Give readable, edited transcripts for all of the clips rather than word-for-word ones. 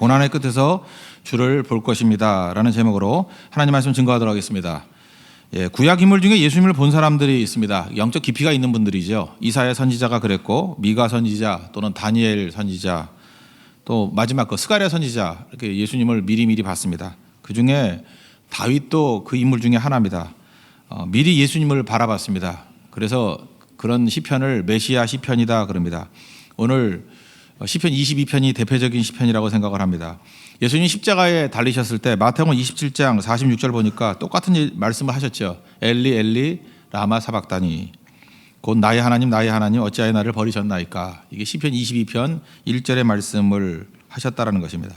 고난의 끝에서 주를 볼 것입니다 라는 제목으로 하나님 말씀 증거하도록 하겠습니다. 구약 인물 중에 예수님을 본 사람들이 있습니다. 영적 깊이가 있는 분들이죠. 이사야 선지자가 그랬고, 미가 선지자 또는 다니엘 선지자, 또 마지막 스가랴 선지자, 이렇게 예수님을 미리 봤습니다. 그 중에 다윗도 그 인물 중에 하나입니다. 미리 예수님을 바라봤습니다. 그래서 그런 시편을 메시아 시편이다 그럽니다. 오늘 시편 22편이 대표적인 시편이라고 생각을 합니다. 예수님 십자가에 달리셨을 때 마태복음 27장 46절 보니까 똑같은 말씀을 하셨죠. 엘리 엘리 라마 사박다니, 곧 나의 하나님 어찌하여 나를 버리셨나이까. 이게 시편 22편 1절의 말씀을 하셨다라는 것입니다.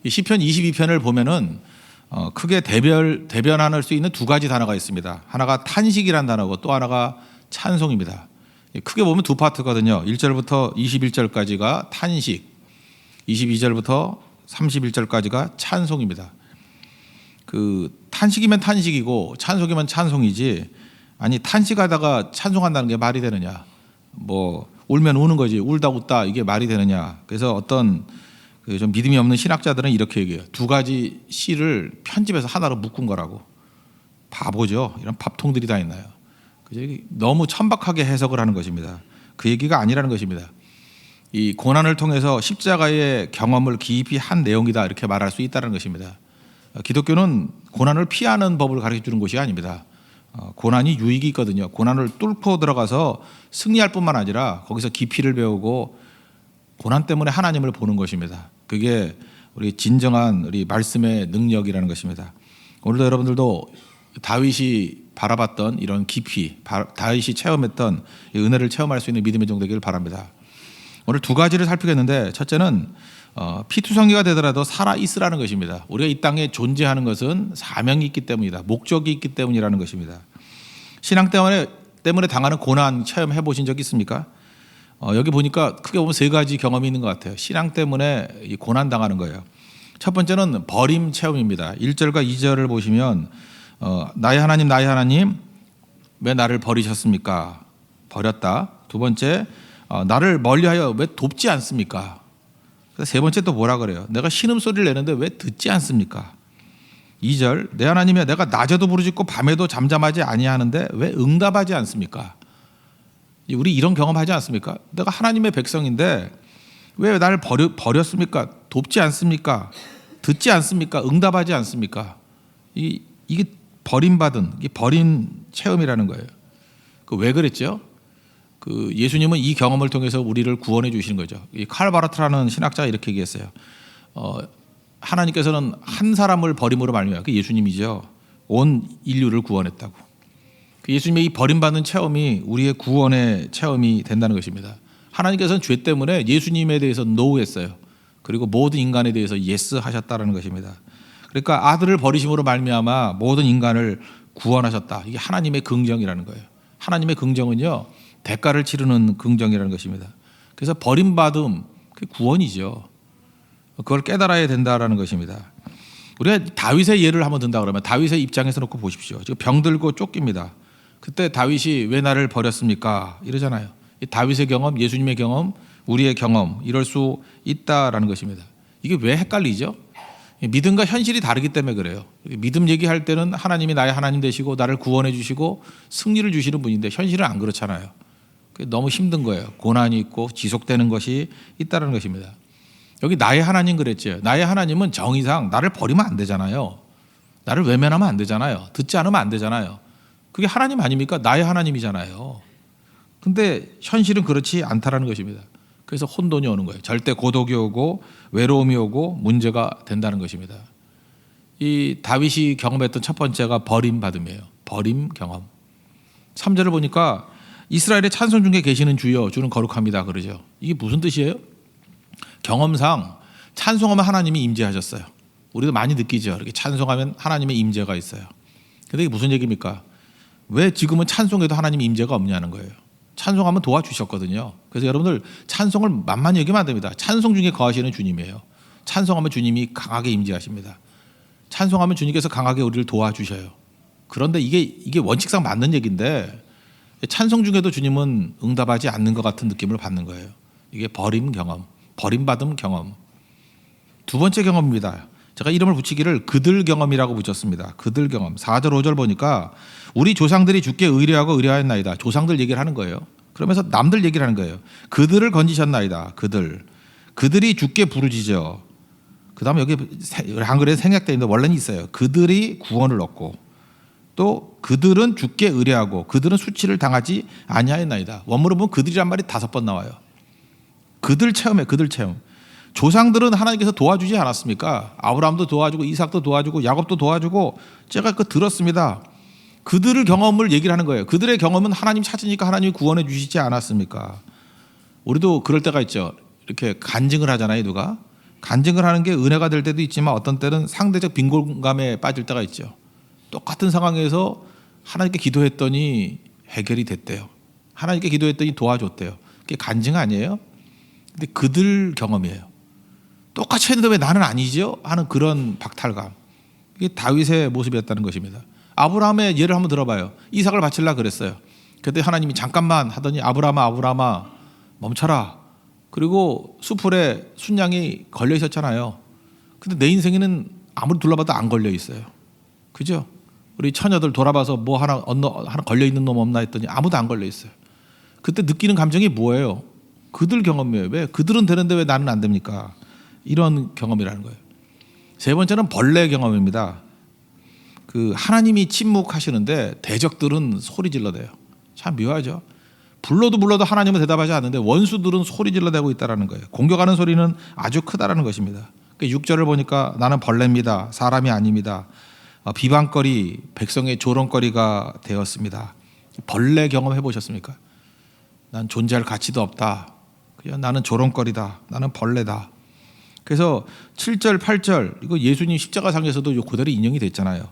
이 시편 22편을 보면은 크게 대변할 수 있는 두 가지 단어가 있습니다. 하나가 탄식이란 단어고 또 하나가 찬송입니다. 크게 보면 두 파트거든요. 1절부터 21절까지가 탄식, 22절부터 31절까지가 찬송입니다. 탄식이면 탄식이고 찬송이면 찬송이지, 아니 탄식하다가 찬송한다는 게 말이 되느냐, 울면 우는 거지 울다 웃다 이게 말이 되느냐. 그래서 어떤 좀 믿음이 없는 신학자들은 이렇게 얘기해요. 두 가지 시를 편집해서 하나로 묶은 거라고. 바보죠. 이런 밥통들이 다 있나요. 너무 천박하게 해석을 하는 것입니다. 그 얘기가 아니라는 것입니다. 이 고난을 통해서 십자가의 경험을 깊이 한 내용이다 이렇게 말할 수 있다는 것입니다. 기독교는 고난을 피하는 법을 가르쳐 주는 것이 아닙니다. 고난이 유익이 있거든요. 고난을 뚫고 들어가서 승리할 뿐만 아니라 거기서 깊이를 배우고 고난 때문에 하나님을 보는 것입니다. 그게 우리 진정한 우리 말씀의 능력이라는 것입니다. 오늘도 여러분들도 다윗이 바라봤던 이런 깊이, 다윗이 체험했던 이 은혜를 체험할 수 있는 믿음의 종 되기를 바랍니다. 오늘 두 가지를 살피겠는데, 첫째는 피투성이가 되더라도 살아있으라는 것입니다. 우리가 이 땅에 존재하는 것은 사명이 있기 때문이다. 목적이 있기 때문이라는 것입니다. 신앙 때문에 당하는 고난 체험해 보신 적 있습니까? 여기 보니까 크게 보면 세 가지 경험이 있는 것 같아요. 신앙 때문에 고난 당하는 거예요. 첫 번째는 버림 체험입니다. 1절과 2절을 보시면 나의 하나님 왜 나를 버리셨습니까? 버렸다. 두 번째, 나를 멀리하여 왜 돕지 않습니까? 세 번째 또 뭐라 그래요? 내가 신음소리를 내는데 왜 듣지 않습니까? 2절, 내 하나님이여 내가 낮에도 부르짖고 밤에도 잠잠하지 아니하는데 왜 응답하지 않습니까? 우리 이런 경험하지 않습니까? 내가 하나님의 백성인데 왜 나를 버렸습니까? 돕지 않습니까? 듣지 않습니까? 응답하지 않습니까? 이게 버림받은, 이게 버린 체험이라는 거예요. 왜 그랬죠? 예수님은 이 경험을 통해서 우리를 구원해 주시는 거죠. 칼 바르트라는 신학자가 이렇게 얘기했어요. 하나님께서는 한 사람을 버림으로 말미암아, 그 예수님이죠, 온 인류를 구원했다고. 예수님의 이 버림받는 체험이 우리의 구원의 체험이 된다는 것입니다. 하나님께서는 죄 때문에 예수님에 대해서 노 했어요. 그리고 모든 인간에 대해서 예스 하셨다는 것입니다. 그러니까 아들을 버리심으로 말미암아 모든 인간을 구원하셨다. 이게 하나님의 긍정이라는 거예요. 하나님의 긍정은요, 대가를 치르는 긍정이라는 것입니다. 그래서 버림받음, 그게 구원이죠. 그걸 깨달아야 된다라는 것입니다. 우리가 다윗의 예를 한번 든다 그러면 다윗의 입장에서 놓고 보십시오. 지금 병들고 쫓깁니다. 그때 다윗이 왜 나를 버렸습니까? 이러잖아요. 다윗의 경험, 예수님의 경험, 우리의 경험, 이럴 수 있다라는 것입니다. 이게 왜 헷갈리죠? 믿음과 현실이 다르기 때문에 그래요. 믿음 얘기할 때는 하나님이 나의 하나님 되시고 나를 구원해 주시고 승리를 주시는 분인데, 현실은 안 그렇잖아요. 너무 힘든 거예요. 고난이 있고 지속되는 것이 있다는 것입니다. 여기 나의 하나님 그랬죠. 나의 하나님은 정의상 나를 버리면 안 되잖아요. 나를 외면하면 안 되잖아요. 듣지 않으면 안 되잖아요. 그게 하나님 아닙니까? 나의 하나님이잖아요. 근데 현실은 그렇지 않다라는 것입니다. 그래서 혼돈이 오는 거예요. 절대 고독이 오고 외로움이 오고 문제가 된다는 것입니다. 이 다윗이 경험했던 첫 번째가 버림받음이에요. 버림 경험. 3절을 보니까 이스라엘의 찬송 중에 계시는 주여, 주는 거룩합니다 그러죠. 이게 무슨 뜻이에요? 경험상 찬송하면 하나님이 임재하셨어요. 우리도 많이 느끼죠. 이렇게 찬송하면 하나님의 임재가 있어요. 근데 이게 무슨 얘기입니까? 왜 지금은 찬송에도 하나님의 임재가 없냐는 거예요. 찬송하면 도와주셨거든요. 그래서 여러분들 찬송을 만만히 여기면 안 됩니다. 찬송 중에 거하시는 주님이에요. 찬송하면 주님이 강하게 임재하십니다. 찬송하면 주님께서 강하게 우리를 도와주셔요. 그런데 이게 원칙상 맞는 얘기인데, 찬송 중에도 주님은 응답하지 않는 것 같은 느낌을 받는 거예요. 이게 버림 경험, 버림받음 경험. 두 번째 경험입니다. 제가 이름을 붙이기를 그들 경험이라고 붙였습니다. 그들 경험. 4절 5절 보니까 우리 조상들이 주께 의뢰하고 의뢰하였나이다. 조상들 얘기를 하는 거예요. 그러면서 남들 얘기를 하는 거예요. 그들을 건지셨나이다. 그들이 주께 부르짖어. 그다음에 여기 한글에 생략되어 있는데 원래는 있어요. 그들이 구원을 얻고 또 그들은 주께 의뢰하고 그들은 수치를 당하지 아니하였나이다. 원문으로 보면 그들이란 말이 5번 나와요. 그들 체험에 그들 체험. 조상들은 하나님께서 도와주지 않았습니까? 아브라함도 도와주고 이삭도 도와주고 야곱도 도와주고 제가 그 들었습니다. 그들의 경험을 얘기를 하는 거예요. 그들의 경험은 하나님 찾으니까 하나님이 구원해 주시지 않았습니까? 우리도 그럴 때가 있죠. 이렇게 간증을 하잖아요. 누가 간증을 하는 게 은혜가 될 때도 있지만 어떤 때는 상대적 빈곤감에 빠질 때가 있죠. 똑같은 상황에서 하나님께 기도했더니 해결이 됐대요. 하나님께 기도했더니 도와줬대요. 그게 간증 아니에요? 근데 그들 경험이에요. 똑같이 했는데 왜 나는 아니죠? 하는 그런 박탈감. 이게 다윗의 모습이었다는 것입니다. 아브라함의 예를 한번 들어봐요. 이삭을 바치려고 그랬어요. 그때 하나님이 잠깐만 하더니 아브라함아 멈춰라. 그리고 수풀에 순양이 걸려 있었잖아요. 근데 내 인생에는 아무리 둘러봐도 안 걸려 있어요. 그죠? 우리 처녀들 돌아봐서 뭐 하나 걸려 있는 놈 없나 했더니 아무도 안 걸려 있어요. 그때 느끼는 감정이 뭐예요? 그들 경험이에요. 왜 그들은 되는데 왜 나는 안 됩니까? 이런 경험이라는 거예요. 세 번째는 벌레 경험입니다. 그 하나님이 침묵하시는데 대적들은 소리 질러대요. 참 묘하죠. 불러도 하나님은 대답하지 않는데 원수들은 소리 질러대고 있다는 거예요. 공격하는 소리는 아주 크다라는 것입니다. 6절을 보니까 나는 벌레입니다. 사람이 아닙니다. 비방거리, 백성의 조롱거리가 되었습니다. 벌레 경험해 보셨습니까? 난 존재할 가치도 없다. 그냥 나는 조롱거리다. 나는 벌레다. 그래서 7절, 8절 이거 예수님 십자가상에서도 그대로 인용이 됐잖아요.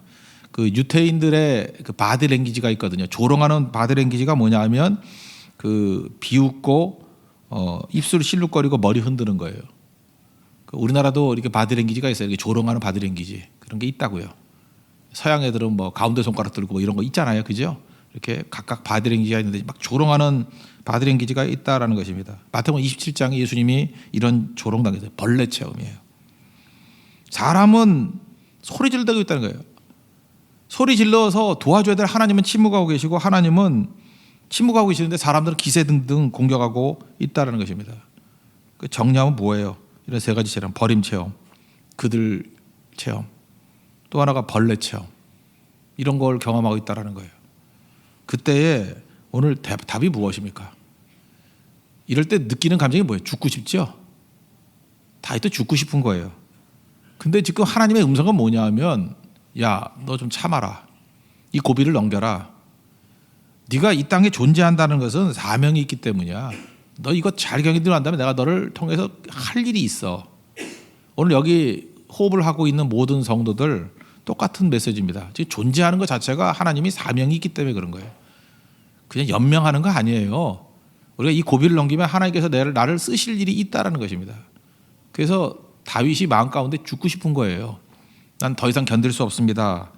그 유태인들의 그 바디랭귀지가 있거든요. 조롱하는 바디랭귀지가 뭐냐 하면 그 비웃고 입술 실룩거리고 머리 흔드는 거예요. 우리나라도 이렇게 바디랭귀지가 있어요. 이렇게 조롱하는 바디랭귀지 그런 게 있다고요. 서양 애들은 뭐 가운데 손가락 들고 뭐 이런 거 있잖아요, 그죠? 이렇게 각각 바디랭귀지가 있는데 막 조롱하는 바디랭귀지가 있다라는 것입니다. 마태복음 27장에 예수님이 이런 조롱당했어요. 벌레 체험이에요. 사람은 소리 질러대고 있다는 거예요. 소리 질러서 도와줘야 될 하나님은 침묵하고 계시고 하나님은 침묵하고 계시는데 사람들은 기세등등 공격하고 있다는 것입니다. 그 정리하면 뭐예요? 이런 세 가지 체험, 버림 체험, 그들 체험, 또 하나가 벌레 체험, 이런 걸 경험하고 있다는 거예요. 그때에 오늘 답이 무엇입니까? 이럴 때 느끼는 감정이 뭐예요? 죽고 싶죠? 다윗도 죽고 싶은 거예요. 근데 지금 하나님의 음성은 뭐냐 하면 야, 너 좀 참아라. 이 고비를 넘겨라. 네가 이 땅에 존재한다는 것은 사명이 있기 때문이야. 너 이거 잘 견디고 난 다음에 내가 너를 통해서 할 일이 있어. 오늘 여기 호흡을 하고 있는 모든 성도들 똑같은 메시지입니다. 즉 존재하는 것 자체가 하나님이 사명이 있기 때문에 그런 거예요. 그냥 연명하는 거 아니에요. 우리가 이 고비를 넘기면 하나님께서 나를 쓰실 일이 있다라는 것입니다. 그래서 다윗이 마음 가운데 죽고 싶은 거예요. 난 더 이상 견딜 수 없습니다.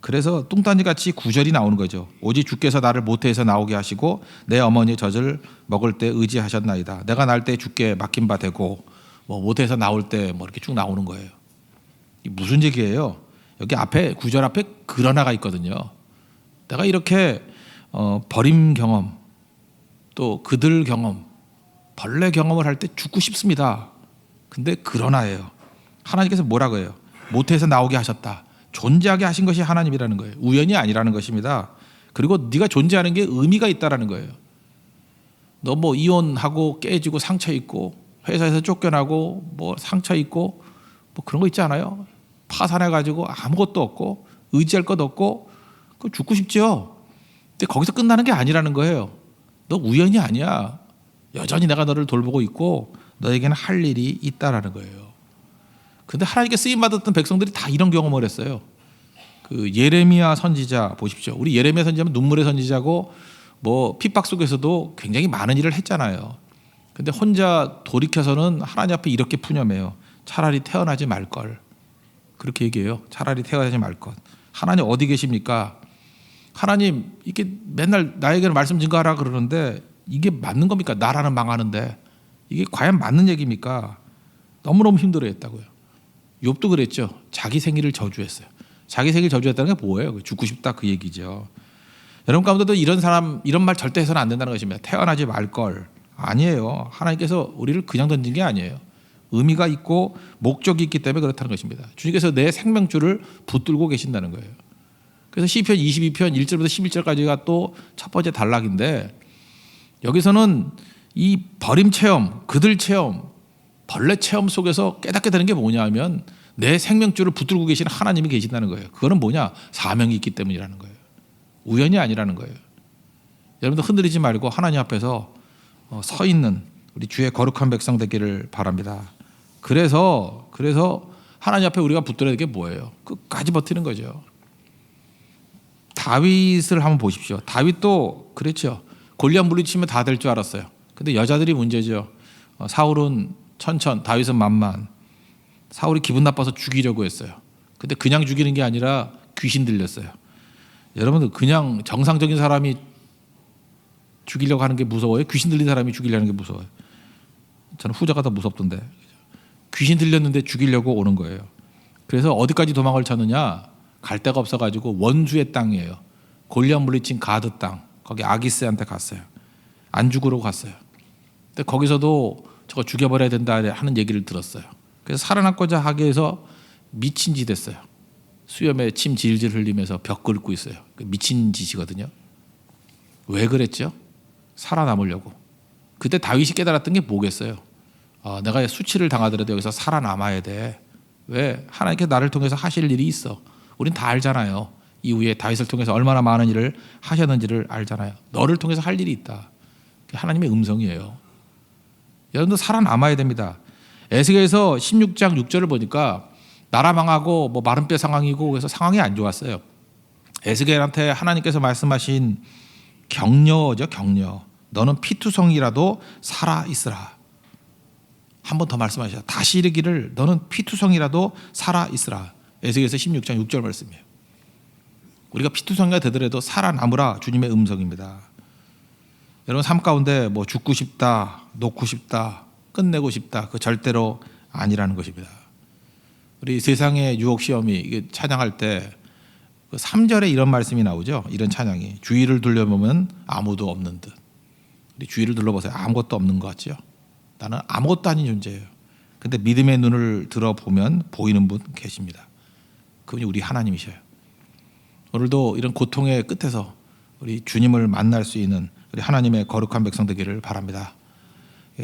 그래서 뚱딴지같이 9절이 나오는 거죠. 오직 주께서 나를 모태에서 나오게 하시고 내 어머니의 젖을 먹을 때 의지하셨나이다. 내가 날 때 주께 맡긴 바 되고 뭐 모태에서 나올 때 뭐 이렇게 쭉 나오는 거예요. 이게 무슨 얘기예요? 여기 앞에 9절 앞에 그러나가 있거든요. 내가 이렇게 버림 경험 또 그들 경험 벌레 경험을 할 때 죽고 싶습니다. 근데 그러나예요. 하나님께서 뭐라고 해요? 모태에서 나오게 하셨다. 존재하게 하신 것이 하나님이라는 거예요. 우연이 아니라는 것입니다. 그리고 네가 존재하는 게 의미가 있다라는 거예요. 너 뭐 이혼하고 깨지고 상처 있고 회사에서 쫓겨나고 뭐 상처 있고 뭐 그런 거 있지 않아요? 파산해가지고 아무것도 없고 의지할 것 없고 그 죽고 싶죠. 근데 거기서 끝나는 게 아니라는 거예요. 너 우연이 아니야. 여전히 내가 너를 돌보고 있고 너에게는 할 일이 있다라는 거예요. 근데 하나님께 쓰임 받았던 백성들이 다 이런 경험을 했어요. 그 예레미야 선지자 보십시오. 우리 예레미야 선지자는 눈물의 선지자고 뭐 핍박 속에서도 굉장히 많은 일을 했잖아요. 근데 혼자 돌이켜서는 하나님 앞에 이렇게 푸념해요. 차라리 태어나지 말 걸. 그렇게 얘기해요. 차라리 태어나지 말 것. 하나님 어디 계십니까? 하나님 이게 맨날 나에게는 말씀 증거하라 그러는데 이게 맞는 겁니까? 나라는 망하는데 이게 과연 맞는 얘기입니까? 너무너무 힘들어했다고요. 욥도 그랬죠. 자기 생일을 저주했어요. 자기 생일 저주했다는 게 뭐예요? 죽고 싶다 그 얘기죠. 여러분 가운데도 이런 사람 이런 말 절대 해서는 안 된다는 것입니다. 태어나지 말 걸. 아니에요. 하나님께서 우리를 그냥 던진 게 아니에요. 의미가 있고 목적이 있기 때문에 그렇다는 것입니다. 주님께서 내 생명줄을 붙들고 계신다는 거예요. 그래서 시편 22편 1절부터 11절까지가 또 첫 번째 단락인데 여기서는 이 버림 체험, 그들 체험, 벌레 체험 속에서 깨닫게 되는 게 뭐냐 하면 내 생명줄을 붙들고 계신 하나님이 계신다는 거예요. 그거는 뭐냐? 사명이 있기 때문이라는 거예요. 우연이 아니라는 거예요. 여러분들 흔들리지 말고 하나님 앞에서 서 있는 우리 주의 거룩한 백성 되기를 바랍니다. 그래서 하나님 앞에 우리가 붙들어야 될 게 뭐예요? 끝까지 버티는 거죠. 다윗을 한번 보십시오. 다윗도 그렇죠. 골리앗 물리치면 다 될 줄 알았어요. 근데 여자들이 문제죠. 사울은 천천, 다윗은 만만. 사울이 기분 나빠서 죽이려고 했어요. 근데 그냥 죽이는 게 아니라 귀신 들렸어요. 여러분들 그냥 정상적인 사람이 죽이려고 하는 게 무서워요? 귀신 들린 사람이 죽이려는 게 무서워요? 저는 후자가 더 무섭던데. 귀신 들렸는데 죽이려고 오는 거예요. 그래서 어디까지 도망을 쳤느냐? 갈 데가 없어가지고 원수의 땅이에요. 골리앗 물리친 가드 땅. 거기 아기스한테 갔어요. 안 죽으러 갔어요. 근데 거기서도 저거 죽여버려야 된다 하는 얘기를 들었어요. 그래서 살아남고자 하기 위해서 미친 짓 했어요. 수염에 침 질질 흘리면서 벽 긁고 있어요. 미친 짓이거든요. 왜 그랬죠? 살아남으려고. 그때 다윗이 깨달았던 게 뭐겠어요? 내가 수치를 당하더라도 여기서 살아남아야 돼. 왜? 하나님께 나를 통해서 하실 일이 있어. 우린 다 알잖아요. 이후에 다윗을 통해서 얼마나 많은 일을 하셨는지를 알잖아요. 너를 통해서 할 일이 있다. 하나님의 음성이에요. 여러분도 살아남아야 됩니다. 에스겔에서 16장 6절을 보니까 나라 망하고 뭐 마른 뼈 상황이고 그래서 상황이 안 좋았어요. 에스겔한테 하나님께서 말씀하신 격려죠. 격려. 너는 피투성이라도 살아 있으라. 한 번 더 말씀하셔. 다시 이르기를 너는 피투성이라도 살아 있으라. 에스겔에서 16장 6절 말씀이에요. 우리가 피투성이가 되더라도 살아남으라 주님의 음성입니다. 여러분 삶 가운데 뭐 죽고 싶다, 놓고 싶다, 끝내고 싶다. 그 절대로 아니라는 것입니다. 우리 세상의 유혹 시험이 이게 찬양할 때 그 3절에 이런 말씀이 나오죠. 이런 찬양이 주위를 둘러보면 아무도 없는 듯. 우리 주위를 둘러보세요. 아무것도 없는 것 같죠. 나는 아무것도 아닌 존재예요. 근데 믿음의 눈을 들어보면 보이는 분 계십니다. 그분이 우리 하나님이셔요. 오늘도 이런 고통의 끝에서 우리 주님을 만날 수 있는 우리 하나님의 거룩한 백성 되기를 바랍니다.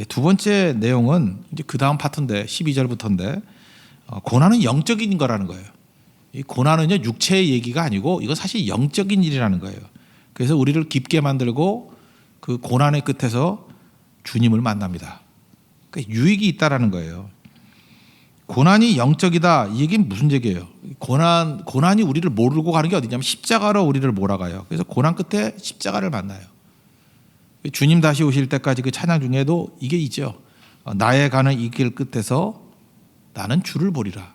두 번째 내용은 이제 그 다음 파트인데 12절부터인데 고난은 영적인 거라는 거예요. 이 고난은요 육체의 얘기가 아니고 이거 사실 영적인 일이라는 거예요. 그래서 우리를 깊게 만들고 그 고난의 끝에서 주님을 만납니다. 그러니까 유익이 있다라는 거예요. 고난이 영적이다 이 얘기는 무슨 얘기예요? 고난이 우리를 몰고 가는 게 어디냐면 십자가로 우리를 몰아가요. 그래서 고난 끝에 십자가를 만나요. 주님 다시 오실 때까지 그 찬양 중에도 이게 있죠. 나의 가는 이 길 끝에서 나는 주를 보리라.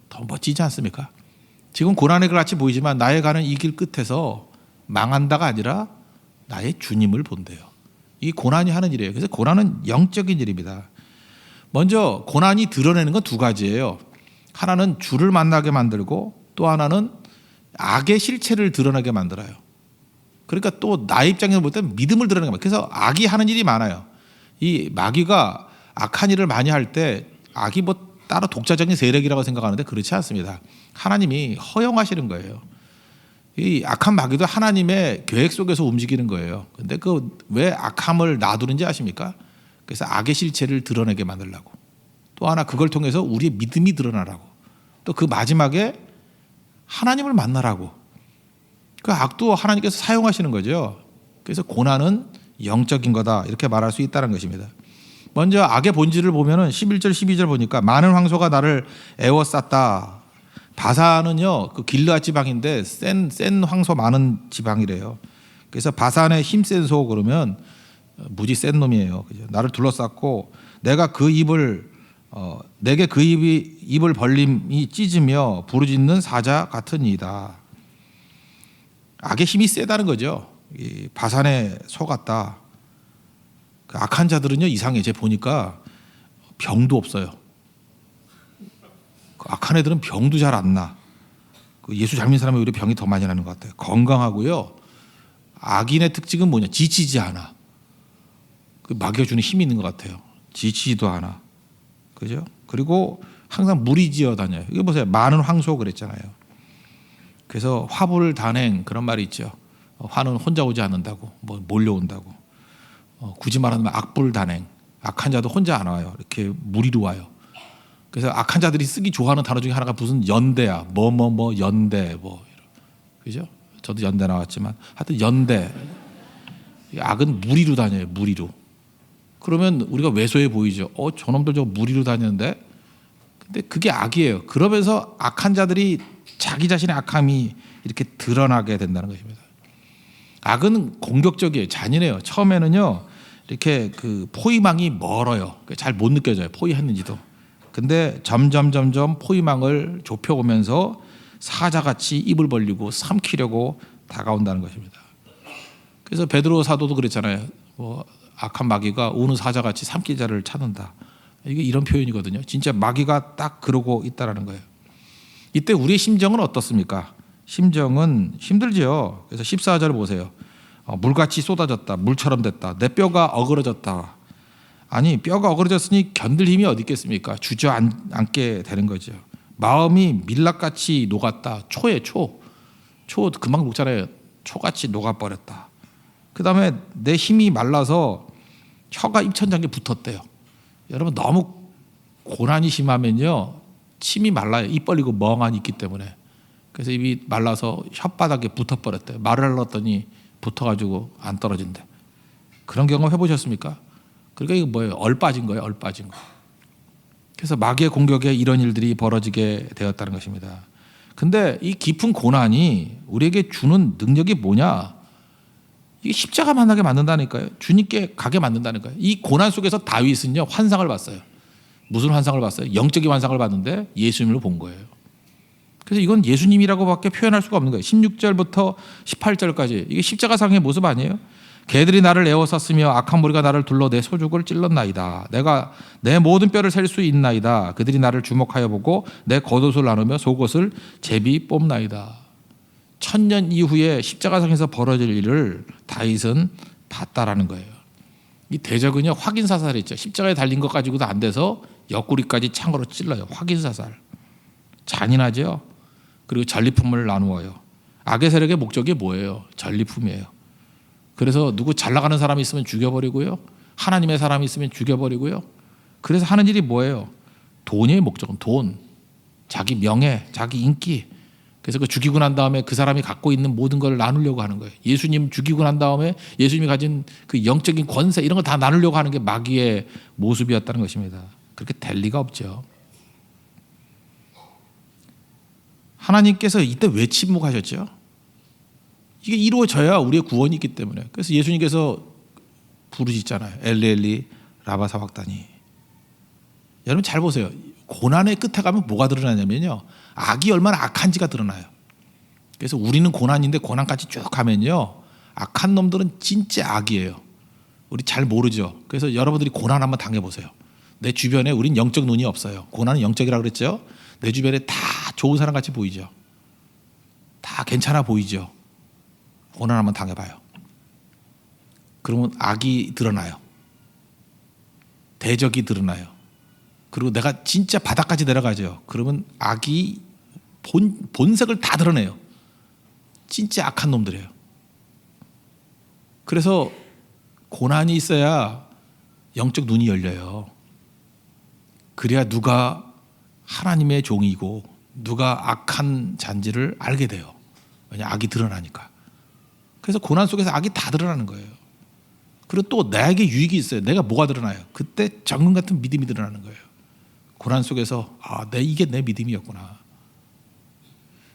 더 멋지지 않습니까? 지금 고난의 길 같이 보이지만 나의 가는 이 길 끝에서 망한다가 아니라 나의 주님을 본대요. 이 고난이 하는 일이에요. 그래서 고난은 영적인 일입니다. 먼저 고난이 드러내는 건 두 가지예요. 하나는 주를 만나게 만들고 또 하나는 악의 실체를 드러나게 만들어요. 그러니까 또 나의 입장에서 볼 때는 믿음을 드러내게 만들어요. 그래서 악이 하는 일이 많아요. 이 마귀가 악한 일을 많이 할 때 악이 뭐 따로 독자적인 세력이라고 생각하는데 그렇지 않습니다. 하나님이 허용하시는 거예요. 이 악한 마귀도 하나님의 계획 속에서 움직이는 거예요. 근데 그 왜 악함을 놔두는지 아십니까? 그래서 악의 실체를 드러내게 만들려고. 또 하나 그걸 통해서 우리의 믿음이 드러나라고. 또 그 마지막에 하나님을 만나라고. 그 악도 하나님께서 사용하시는 거죠. 그래서 고난은 영적인 거다 이렇게 말할 수 있다는 것입니다. 먼저 악의 본질을 보면은 11절 12절 보니까 많은 황소가 나를 애워쌌다. 바산은요 그 길르앗 지방인데 센 황소 많은 지방이래요. 그래서 바산의 힘센 소 그러면 무지 센 놈이에요. 그죠? 나를 둘러쌌고 내가 그 입을 내게 그 입을 벌림이 찢으며 부르짖는 사자 같은 이다. 악의 힘이 세다는 거죠. 이 바산의 소 같다. 그 악한 자들은요 이상해. 제가 보니까 병도 없어요. 악한 애들은 병도 잘 안 나. 그 예수 잘 믿는 사람이 오히려 병이 더 많이 나는 것 같아요. 건강하고요. 악인의 특징은 뭐냐? 지치지 않아. 그 마귀가 주는 힘이 있는 것 같아요. 지치지도 않아. 그죠? 그리고 항상 무리지어 다녀요. 이거 보세요. 많은 황소 그랬잖아요. 그래서 화불 단행 그런 말이 있죠. 화는 혼자 오지 않는다고, 뭐 몰려온다고. 굳이 말하면 악불 단행. 악한 자도 혼자 안 와요. 이렇게 무리로 와요. 그래서 악한 자들이 쓰기 좋아하는 단어 중에 하나가 무슨 연대야. 뭐 연대 뭐. 그죠? 저도 연대 나왔지만 하여튼 연대. 악은 무리로 다녀요. 무리로. 그러면 우리가 왜소해 보이죠. 저놈들 저 무리로 다니는데. 근데 그게 악이에요. 그러면서 악한 자들이 자기 자신의 악함이 이렇게 드러나게 된다는 것입니다. 악은 공격적이에요. 잔인해요. 처음에는요. 이렇게 그 포위망이 멀어요. 잘 못 느껴져요. 포위했는지도. 근데 점점 포위망을 좁혀오면서 사자같이 입을 벌리고 삼키려고 다가온다는 것입니다. 그래서 베드로 사도도 그랬잖아요. 뭐 악한 마귀가 우는 사자같이 삼킬 자를 찾는다. 이게 이런 표현이거든요. 진짜 마귀가 딱 그러고 있다라는 거예요. 이때 우리의 심정은 어떻습니까? 심정은 힘들죠. 그래서 14절을 보세요. 물같이 쏟아졌다. 물처럼 됐다. 내 뼈가 어그러졌다. 아니 뼈가 어그러졌으니 견딜 힘이 어디 있겠습니까? 주저앉게 되는 거죠. 마음이 밀랍같이 녹았다. 초 금방 녹잖아요. 초같이 녹아버렸다. 그 다음에 내 힘이 말라서 혀가 입천장에 붙었대요. 여러분 너무 고난이 심하면요 침이 말라요. 입 벌리고 멍하니 있기 때문에. 그래서 입이 말라서 혓바닥에 붙어버렸대요. 말을 하려고 했더니 붙어가지고 안 떨어진대. 그런 경험 해보셨습니까? 그러니까 이거 뭐예요? 얼빠진 거예요. 얼빠진 거. 그래서 마귀의 공격에 이런 일들이 벌어지게 되었다는 것입니다. 근데 이 깊은 고난이 우리에게 주는 능력이 뭐냐? 이게 십자가 만나게 만든다니까요. 주님께 가게 만든다니까요. 이 고난 속에서 다윗은요 환상을 봤어요. 무슨 환상을 봤어요? 영적인 환상을 봤는데 예수님을 본 거예요. 그래서 이건 예수님이라고밖에 표현할 수가 없는 거예요. 16절부터 18절까지 이게 십자가상의 모습 아니에요? 개들이 나를 에워쌌으며 악한 무리가 나를 둘러 내 소죽을 찔렀나이다. 내가 내 모든 뼈를 셀 수 있나이다. 그들이 나를 주목하여 보고 내 겉옷을 나누며 속옷을 제비 뽑나이다. 1000년 이후에 십자가상에서 벌어질 일을 다윗은 봤다라는 거예요. 이 대적은요 확인 사살이 있죠. 십자가에 달린 것 가지고도 안 돼서 옆구리까지 창으로 찔러요. 확인 사살. 잔인하죠. 그리고 전리품을 나누어요. 악의 세력의 목적이 뭐예요? 전리품이에요. 그래서 누구 잘 나가는 사람이 있으면 죽여버리고요. 하나님의 사람이 있으면 죽여버리고요. 그래서 하는 일이 뭐예요? 돈의 목적은 돈, 자기 명예, 자기 인기. 그래서 그 죽이고 난 다음에 그 사람이 갖고 있는 모든 걸 나누려고 하는 거예요. 예수님 죽이고 난 다음에 예수님이 가진 그 영적인 권세 이런 거 다 나누려고 하는 게 마귀의 모습이었다는 것입니다. 그렇게 될 리가 없죠. 하나님께서 이때 왜 침묵하셨죠? 이게 이루어져야 우리의 구원이 있기 때문에. 그래서 예수님께서 부르짖잖아요. 엘리 라마 사박다니. 여러분 잘 보세요. 고난의 끝에 가면 뭐가 드러나냐면요. 악이 얼마나 악한지가 드러나요. 그래서 우리는 고난인데 고난까지 쭉 가면요. 악한 놈들은 진짜 악이에요. 우리 잘 모르죠. 그래서 여러분들이 고난 한번 당해보세요. 내 주변에 우린 영적 눈이 없어요. 고난은 영적이라고 그랬죠. 내 주변에 다 좋은 사람 같이 보이죠. 다 괜찮아 보이죠. 고난 한번 당해봐요. 그러면 악이 드러나요. 대적이 드러나요. 그리고 내가 진짜 바닥까지 내려가죠. 그러면 악이 본색을 다 드러내요. 진짜 악한 놈들이에요. 그래서 고난이 있어야 영적 눈이 열려요. 그래야 누가 하나님의 종이고 누가 악한 잔지를 알게 돼요. 왜냐 악이 드러나니까. 그래서 고난 속에서 악이 다 드러나는 거예요. 그리고 또 나에게 유익이 있어요. 내가 뭐가 드러나요? 그때 정금 같은 믿음이 드러나는 거예요. 고난 속에서 이게 내 믿음이었구나.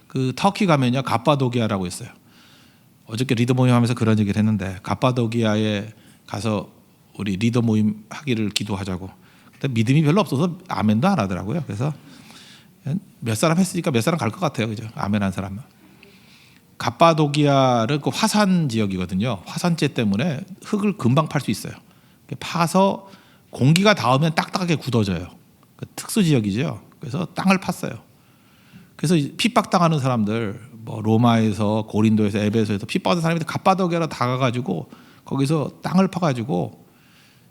그 터키 가면요 갑바도기아라고 있어요. 어저께 리더 모임 하면서 그런 얘기를 했는데 갑바도기아에 가서 우리 리더 모임 하기를 기도하자고. 근데 믿음이 별로 없어서 아멘도 안 하더라고요. 그래서 몇 사람 했으니까 몇 사람 갈 것 같아요. 그죠? 아멘 한 사람은. 갑바도기아를 그 화산 지역이거든요. 화산재 때문에 흙을 금방 팔 수 있어요. 파서 공기가 닿으면 딱딱하게 굳어져요. 그 특수 지역이죠. 그래서 땅을 팠어요. 그래서 핍박당하는 사람들, 뭐 로마에서 고린도에서 에베소에서 핍박받은 사람이 갑바도기아로 다 가가지고 거기서 땅을 파가지고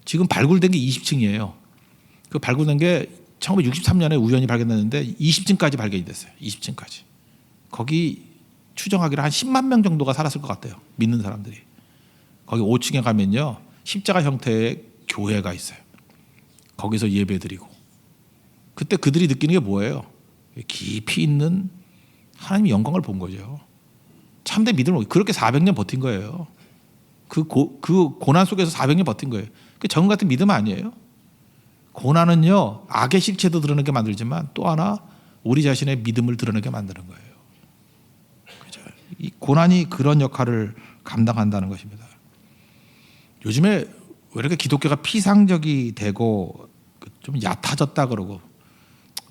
지금 발굴된 게 20층이에요. 그 발굴된 게 1963년에 우연히 발견됐는데 20층까지 발견이 됐어요. 20층까지. 거기 추정하기로 한 10만 명 정도가 살았을 것 같아요. 믿는 사람들이. 거기 5층에 가면요, 십자가 형태의 교회가 있어요. 거기서 예배드리고. 그때 그들이 느끼는 게 뭐예요? 깊이 있는 하나님의 영광을 본 거죠. 참된 믿음을 그렇게 400년 버틴 거예요. 그 고난 속에서 400년 버틴 거예요. 그 정 같은 믿음 아니에요. 고난은요, 악의 실체도 드러내게 만들지만 또 하나 우리 자신의 믿음을 드러내게 만드는 거예요. 그죠? 이 고난이 그런 역할을 감당한다는 것입니다. 요즘에 왜 이렇게 기독교가 피상적이 되고 좀 얕아졌다 그러고,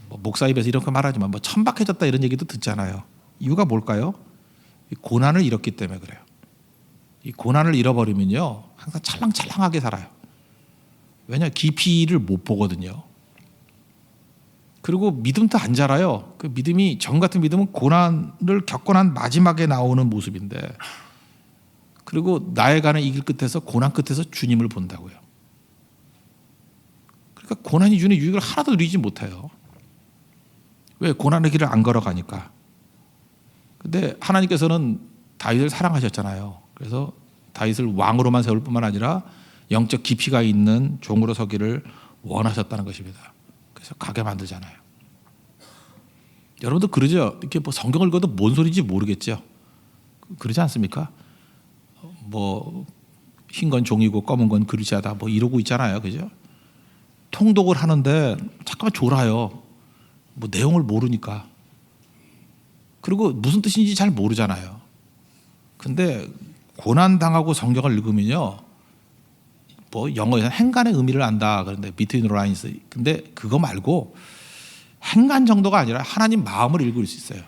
뭐 목사 입에서 이렇게 말하지만 뭐 천박해졌다 이런 얘기도 듣잖아요. 이유가 뭘까요? 이 고난을 잃었기 때문에 그래요. 이 고난을 잃어버리면요, 항상 찰랑찰랑하게 살아요. 왜냐, 깊이를 못 보거든요. 그리고 믿음도 안 자라요. 그 믿음이, 정 같은 믿음은 고난을 겪고 난 마지막에 나오는 모습인데, 그리고 나아가는 이 길 끝에서, 고난 끝에서 주님을 본다고요. 그러니까 고난이 주는 유익을 하나도 누리지 못해요. 왜? 고난의 길을 안 걸어가니까. 근데 하나님께서는 다윗을 사랑하셨잖아요. 그래서 다윗을 왕으로만 세울 뿐만 아니라 영적 깊이가 있는 종으로 서기를 원하셨다는 것입니다. 그래서 가게 만들잖아요. 여러분도 그러죠? 이렇게 뭐 성경을 읽어도 뭔 소리인지 모르겠죠? 그러지 않습니까? 뭐 흰 건 종이고 검은 건 그릇이다 뭐 이러고 있잖아요. 그죠? 통독을 하는데 잠깐만 졸아요. 뭐 내용을 모르니까. 그리고 무슨 뜻인지 잘 모르잖아요. 근데 고난 당하고 성경을 읽으면요, 뭐 영어에서 행간의 의미를 안다 그런데 between the lines. 근데 그거 말고 행간 정도가 아니라 하나님 마음을 읽을 수 있어요.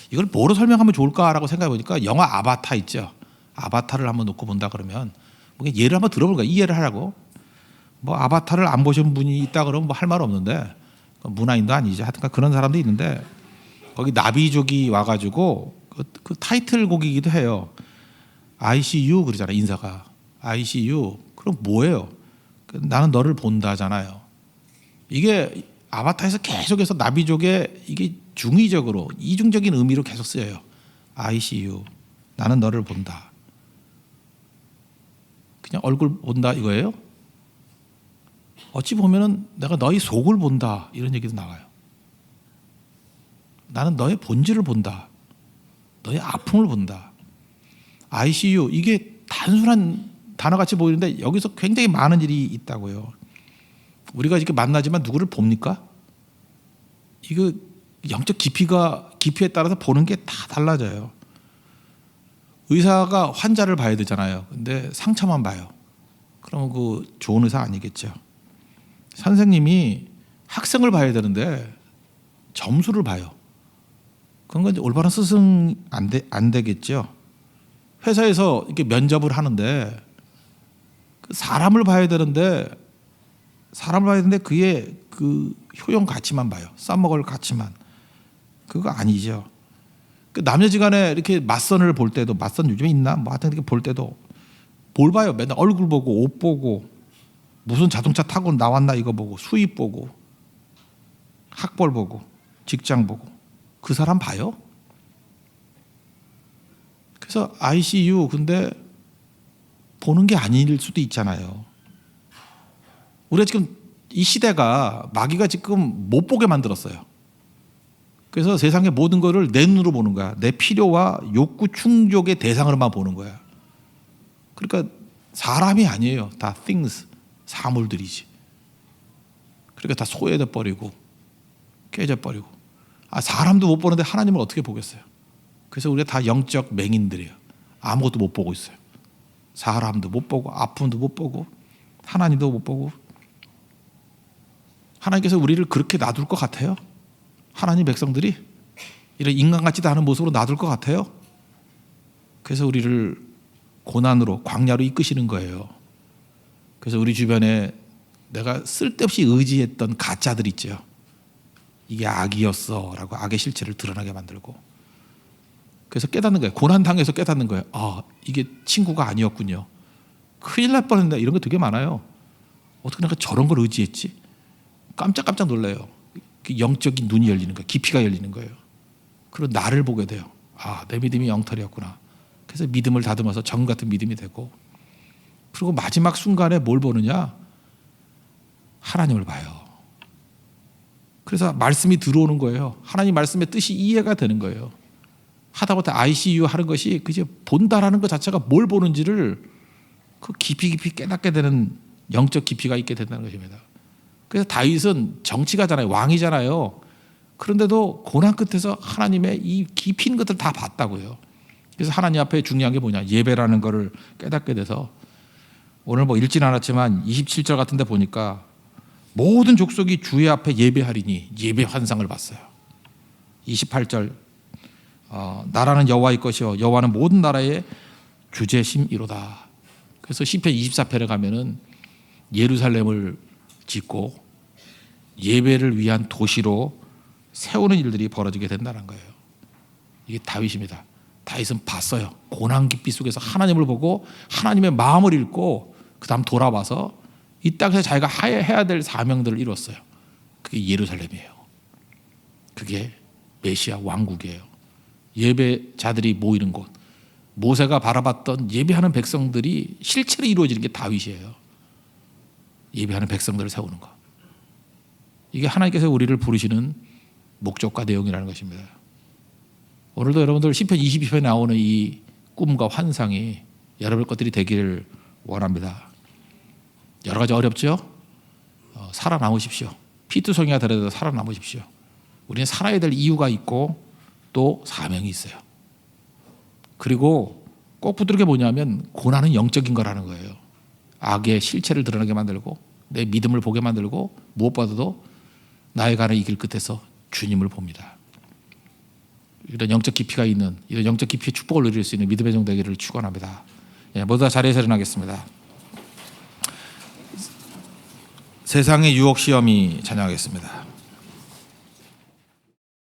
이걸 뭐로 설명하면 좋을까라고 생각해 보니까 영화 아바타 있죠. 아바타를 한번 놓고 본다 그러면 뭐 예를 한번 들어볼까, 이해를 하라고. 뭐 아바타를 안 보신 분이 있다 그러면 뭐 할 말 없는데, 문화인도 아니죠. 하여튼 그런 사람도 있는데, 거기 나비족이 와가지고 그 타이틀곡이기도 해요. ICU 그러잖아요. 인사가 ICU. 그럼 뭐예요? 나는 너를 본다잖아요. 이게 아바타에서 계속해서 나비족의 이게 중의적으로 이중적인 의미로 계속 쓰여요. ICU. 나는 너를 본다. 그냥 얼굴 본다 이거예요? 어찌 보면은 내가 너희 속을 본다 이런 얘기도 나와요. 나는 너의 본질을 본다. 너의 아픔을 본다. ICU, 이게 단순한 단어같이 보이는데 여기서 굉장히 많은 일이 있다고요. 우리가 이렇게 만나지만 누구를 봅니까? 이거 영적 깊이에 따라서 보는 게 다 달라져요. 의사가 환자를 봐야 되잖아요. 근데 상처만 봐요. 그러면 그 좋은 의사 아니겠죠. 선생님이 학생을 봐야 되는데 점수를 봐요. 그런 건 올바른 스승 안 되겠죠. 회사에서 이렇게 면접을 하는데 사람을 봐야 되는데 그의 그 효용 가치만 봐요. 써먹을 가치만. 그거 아니죠. 그 남녀지간에 이렇게 맞선을 볼 때도, 맞선 요즘에 있나? 뭐 하여튼 이렇게 볼 때도 뭘 봐요? 맨날 얼굴 보고 옷 보고 무슨 자동차 타고 나왔나 이거 보고 수입 보고 학벌 보고 직장 보고 그 사람 봐요? 그래서 ICU 근데 보는 게 아닐 수도 있잖아요. 우리가 지금 이 시대가 마귀가 지금 못 보게 만들었어요. 그래서 세상의 모든 거를 내 눈으로 보는 거야. 내 필요와 욕구 충족의 대상으로만 보는 거야. 그러니까 사람이 아니에요. 다 things, 사물들이지. 그러니까 다 소외돼 버리고 깨져 버리고. 사람도 못 보는데 하나님을 어떻게 보겠어요? 그래서 우리가 다 영적 맹인들이에요. 아무것도 못 보고 있어요. 사람도 못 보고 아픔도 못 보고 하나님도 못 보고. 하나님께서 우리를 그렇게 놔둘 것 같아요? 하나님 백성들이 이런 인간 같지도 않은 모습으로 놔둘 것 같아요? 그래서 우리를 고난으로 광야로 이끄시는 거예요. 그래서 우리 주변에 내가 쓸데없이 의지했던 가짜들 있죠. 이게 악이었어라고 악의 실체를 드러나게 만들고, 그래서 깨닫는 거예요. 고난 당해서 깨닫는 거예요. 아, 이게 친구가 아니었군요. 큰일 날 뻔했네. 이런 거 되게 많아요. 어떻게 내가 저런 걸 의지했지? 깜짝깜짝 놀라요. 영적인 눈이 열리는 거예요. 깊이가 열리는 거예요. 그리고 나를 보게 돼요. 아, 내 믿음이 엉터리였구나. 그래서 믿음을 다듬어서 정 같은 믿음이 되고, 그리고 마지막 순간에 뭘 보느냐? 하나님을 봐요. 그래서 말씀이 들어오는 거예요. 하나님 말씀의 뜻이 이해가 되는 거예요. 하다못해 ICU 하는 것이 그저 본다라는 것 자체가 뭘 보는지를 그 깊이 깨닫게 되는 영적 깊이가 있게 된다는 것입니다. 그래서 다윗은 정치가잖아요. 왕이잖아요. 그런데도 고난 끝에서 하나님의 이 깊이 있는 것들 다 봤다고요. 그래서 하나님 앞에 중요한 게 뭐냐? 예배라는 것을 깨닫게 돼서, 오늘 뭐 읽진 않았지만 27절 같은 데 보니까 모든 족속이 주의 앞에 예배하리니 예배 환상을 봤어요. 28절 나라는 여호와의 것이요 여호와는 모든 나라의 주제심이로다. 그래서 시편 24편에 가면은 예루살렘을 짓고 예배를 위한 도시로 세우는 일들이 벌어지게 된다는 거예요. 이게 다윗입니다. 다윗은 봤어요. 고난 깊이 속에서 하나님을 보고 하나님의 마음을 읽고 그 다음 돌아와서 이 땅에서 자기가 해야 될 사명들을 이뤘어요. 그게 예루살렘이에요. 그게 메시아 왕국이에요. 예배자들이 모이는 곳, 모세가 바라봤던 예배하는 백성들이 실체로 이루어지는 게 다윗이에요. 예배하는 백성들을 세우는 것. 이게 하나님께서 우리를 부르시는 목적과 내용이라는 것입니다. 오늘도 여러분들 시편 22편에 나오는 이 꿈과 환상이 여러분 것들이 되기를 원합니다. 여러 가지 어렵죠? 살아남으십시오. 피투성이가 되더라도 살아남으십시오. 우리는 살아야 될 이유가 있고 또 사명이 있어요. 그리고 꼭 붙들게 뭐냐면 고난은 영적인 거라는 거예요. 악의 실체를 드러나게 만들고 내 믿음을 보게 만들고 무엇보다도 나의 가는 이 길 끝에서 주님을 봅니다. 이런 영적 깊이가 있는, 이런 영적 깊이의 축복을 누릴 수 있는 믿음의 종 되기를 축원합니다. 모두 다 자리에서 일어나겠습니다. 세상의 유혹 시험이 찬양하겠습니다.